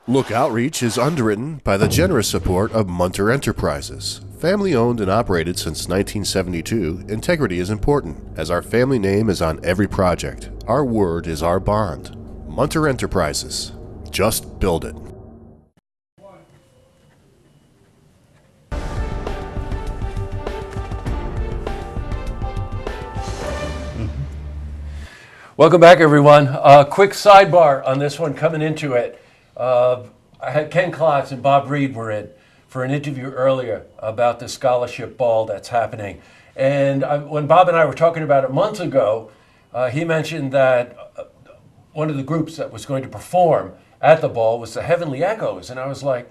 Look Outreach is underwritten by the generous support of Munter Enterprises. Family owned and operated since 1972, integrity is important, as our family name is on every project. Our word is our bond. Munter Enterprises. Just build it. Welcome back, everyone. Quick sidebar on this one coming into it. I had Ken Klotz and Bob Reed were in for an interview earlier about the scholarship ball that's happening. And when Bob and I were talking about it months ago, he mentioned that one of the groups that was going to perform at the ball was the Heavenly Echoes. And I was like,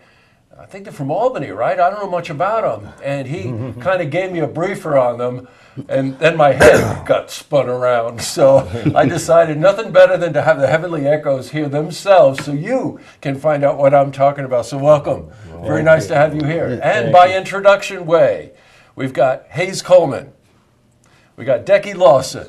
I think they're from Albany, right? I don't know much about them. And he kind of gave me a briefer on them. And then my head got spun around. So I decided nothing better than to have the Heavenly Echoes here themselves so you can find out what I'm talking about. So welcome. Very nice to have you here. And by introduction way, we've got Hayes Coleman, we got Decky Lawson,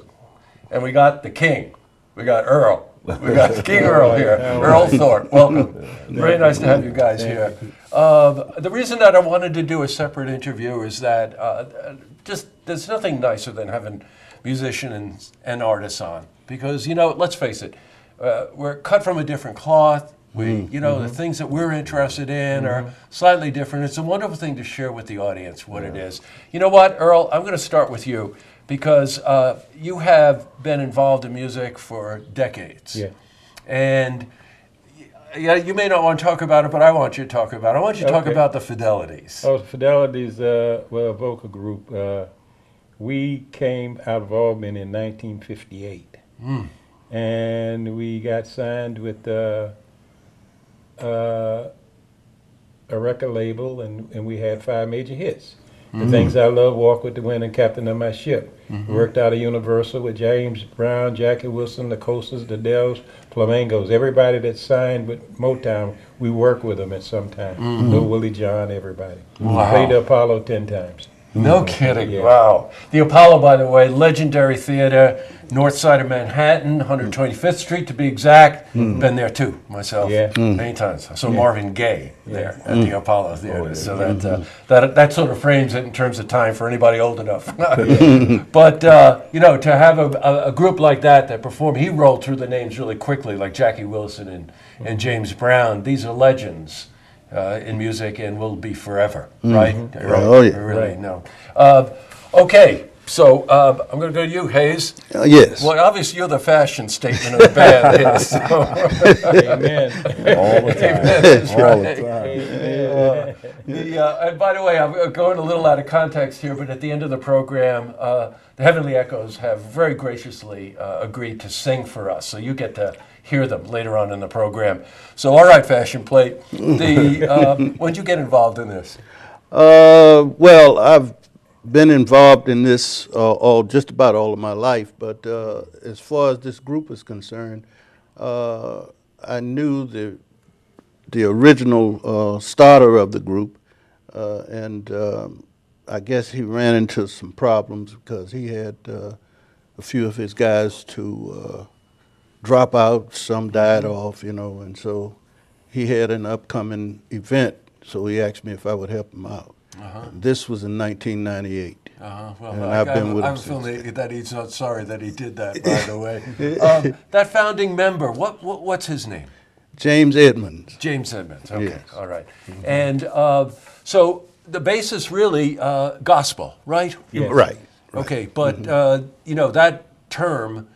and we got the King. We got Earl. We got King Earl here, Earl Thorpe. Welcome. Very nice to have you guys here. The reason that I wanted to do a separate interview is that just there's nothing nicer than having musicians and artists on, because let's face it, we're cut from a different cloth. The things that we're interested in are slightly different. It's a wonderful thing to share with the audience what it is. You know what, Earl? I'm going to start with you, because you have been involved in music for decades. Yeah. And you may not want to talk about it, but I want you to talk about it. I want you to talk about the Fidelities. Oh, the Fidelities were a vocal group. We came out of Albany in 1958. And we got signed with a record label, and we had 5 major hits. The Things I Love, Walk with the Wind, and Captain of My Ship. Worked out of Universal with James Brown, Jackie Wilson, the Coasters, the Dells, Flamingos. Everybody that signed with Motown, we worked with them at some time. Lil Willie John, everybody. Wow. Played the Apollo 10 times. No kidding. Yeah. Wow. The Apollo, by the way, legendary theater, north side of Manhattan, 125th Street to be exact. Been there too, myself, many times. I saw Marvin Gaye there at the Apollo Theater. So that sort of frames it in terms of time for anybody old enough. But, to have a group like that performed, he rolled through the names really quickly, like Jackie Wilson and James Brown. These are legends in music and will be forever, right? Oh, yeah. Really, no. Okay. So I'm going to go to you, Hayes. Yes. Well, obviously you're the fashion statement of the band. Hayes, so. Amen. All the time. Amen is right. All the time. And by the way, I'm going a little out of context here, but at the end of the program, the Heavenly Echoes have very graciously agreed to sing for us. So you get to hear them later on in the program. So, all right, Fashion Plate. When did you get involved in this? Well, I've been involved in this just about all of my life, but as far as this group is concerned, I knew the original starter of the group, and I guess he ran into some problems because he had a few of his guys to drop out, some died off, and so he had an upcoming event, so he asked me if I would help him out. This was in 1998. Well, and I've been with him I'm since feeling that he's not sorry that he did that, by the way. That founding member, what's his name? James Edmonds. James Edmonds, okay, Yes. all right. And so the base is really gospel, right? Yes. Right. Okay, but that term,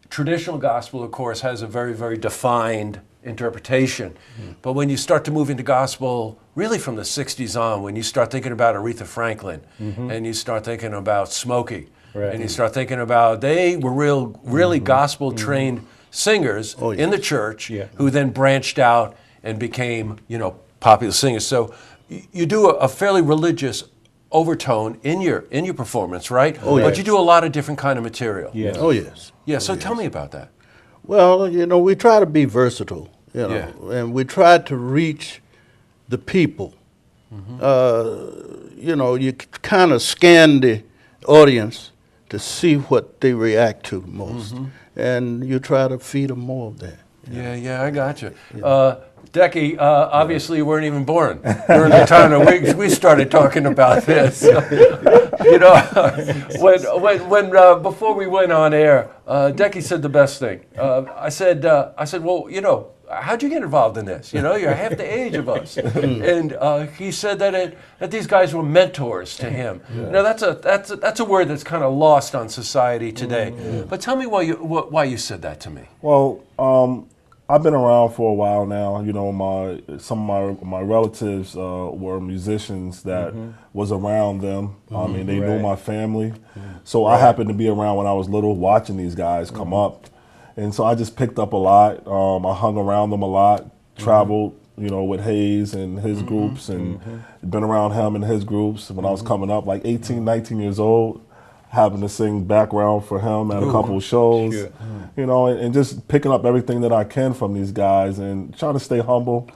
traditional gospel, of course, has a very, very defined interpretation. But when you start to move into gospel, really from the 60s on, when you start thinking about Aretha Franklin, and you start thinking about Smokey, and you start thinking about, they were really gospel-trained singers in the church who then branched out and became, popular singers. So you do a fairly religious overtone in your performance, right? Oh, yes. But you do a lot of different kind of material. Yeah. Oh, yes. Yeah, so tell me about that. Well, we try to be versatile, and we try to reach the people. You kind of scan the audience to see what they react to the most, and you try to feed them more of that. Yeah, I got you. Decky, obviously you weren't even born during the time that we started talking about this. You know, when before we went on air, Decky said the best thing. I said, well, you know, how'd you get involved in this? You know, you're half the age of us. And he said that these guys were mentors to him. Yeah. You know, that's a word that's kind of lost on society today. But tell me why you said that to me. Well, I've been around for a while now. You know, some of my relatives were musicians that was around them. I mean, they knew my family. So I happened to be around when I was little, watching these guys come up. And so I just picked up a lot. I hung around them a lot, traveled, you know, with Hayes and his groups, and been around him and his groups when I was coming up, like 18, 19 years old. Having to sing background for him at a couple of shows, you know, and just picking up everything that I can from these guys and trying to stay humble.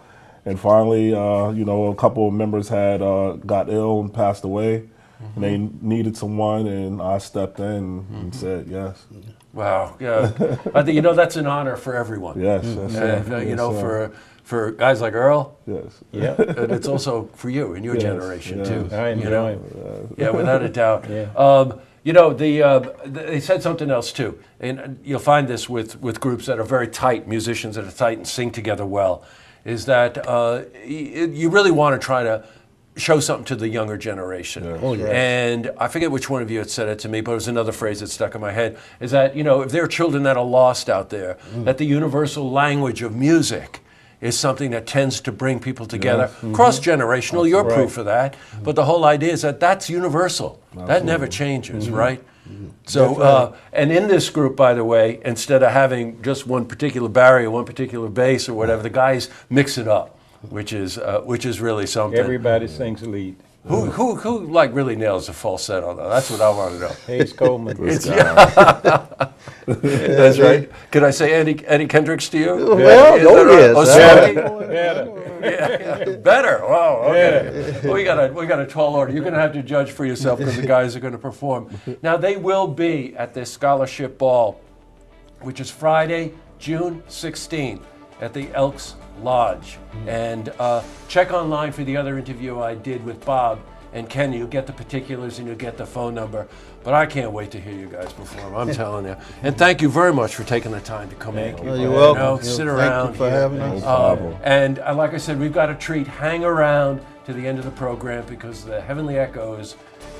And finally, you know, a couple of members had got ill and passed away, and they needed someone, and I stepped in and said yes. Wow, yeah, I think, you know, that's an honor for everyone. Yes, you know, for guys like Earl. Yes. Yeah. And it's also for you and your generation too. I enjoy you know? it. Yeah, without a doubt. Yeah. You know, they said something else too, and you'll find this with groups that are very tight, musicians that are tight and sing together well, is that you really want to try to show something to the younger generation. Yeah. Oh, yeah. And I forget which one of you had said it to me, but it was another phrase that stuck in my head, is that, you know, if there are children that are lost out there, that the universal language of music is something that tends to bring people together, cross-generational, you're proof of that, but the whole idea is that that's universal. That never changes, right? So, and in this group, by the way, instead of having just one particular barrier, one particular bass or whatever, the guys mix it up, which is really something. Everybody sings the lead. Who like really nails the falsetto though? That's what I want to know. Hayes Coleman. That's right. Could I say Eddie Kendricks to you? Well, yes. Better. Better. Wow. Okay. Well, we got a tall order. You're going to have to judge for yourself because the guys are going to perform. Now they will be at this scholarship ball, which is Friday, June 16th at the Elks Lodge. And check online for the other interview I did with Bob and Ken. You'll get the particulars and you'll get the phone number. But I can't wait to hear you guys perform, I'm telling you. And thank you very much for taking the time to come in. You're welcome. You know, sit around. Thank you for having us. And like I said, we've got a treat. Hang around to the end of the program because the Heavenly Echoes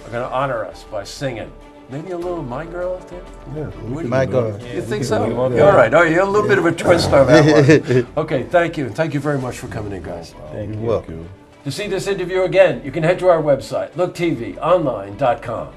are going to honor us by singing. Maybe a little My Girl out there? Yeah. My God. You think so? All right. Oh, you're a little bit of a twist on that one. Okay, thank you. And thank you very much for coming in, guys. Thank you. Welcome. To see this interview again, you can head to our website, looktvonline.com.